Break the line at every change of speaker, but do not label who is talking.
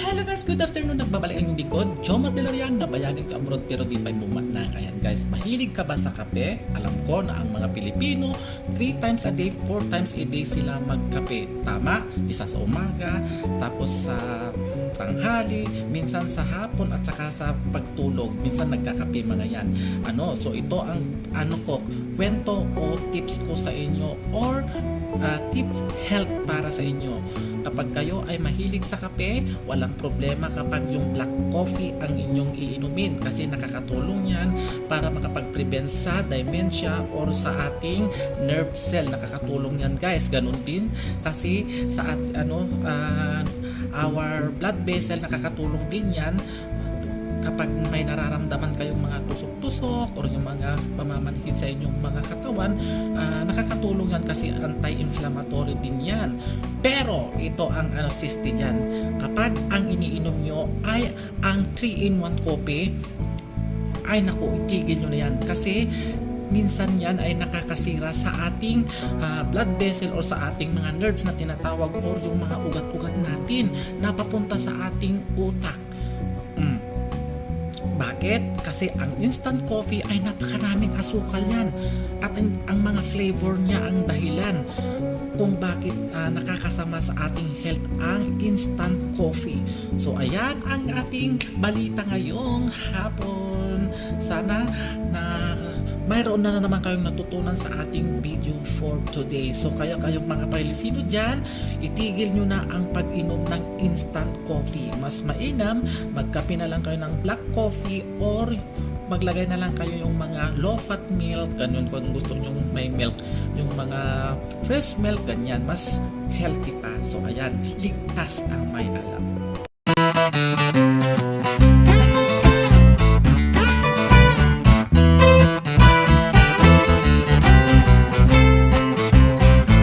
Hello guys, good afternoon. Nagbabalik ang yung lingkod, Jomar Delorian, nabayagan ka abroad pero di pa mumat na. Kaya guys, mahilig ka ba sa kape? Alam ko na ang mga Pilipino, 3 times a day, 4 times a day sila magkape. Tama? Isa sa umaga, tapos sa tanghali, minsan sa hapon at saka sa pagtulog. Minsan nagkakape mga yan. So ito ang kwento o tips ko sa inyo or tips health para sa inyo. Kapag kayo ay mahilig sa kape, walang problema kapag yung black coffee ang inyong iinumin kasi nakakatulong yan para makapag-prevent sa dementia or sa ating nerve cell. Nakakatulong yan guys. Ganun din kasi sa our blood vessel, nakakatulong din yan kapag may nararamdaman kayong mga tusok-tusok or yung mga pamamanhid sa inyong mga katawan. Nakakatulong yan kasi anti-inflammatory din yan. Pero ito ang siste dyan, kapag ang iniinom nyo ay ang 3-in-1 coffee, ay naku, itigil nyo na yan kasi minsan yan ay nakakasira sa ating blood vessel or sa ating mga nerves na tinatawag or yung mga ugat-ugat natin na papunta sa ating utak. Bakit? Kasi ang instant coffee ay napakaraming asukal yan at ang mga flavor niya ang dahilan kung bakit nakakasama sa ating health ang instant coffee. So ayan ang ating balita ngayong hapon. Sana na mayroon na naman kayong natutunan sa ating video for today. So kaya kayong mga Pilipino dyan, itigil nyo na ang pag-inom ng instant coffee. Mas mainam, magkape na lang kayo ng black coffee or maglagay na lang kayo yung mga low-fat milk, ganun kung gusto nyo may milk. Yung mga fresh milk, ganyan, mas healthy pa. So ayan, ligtas ang may alam.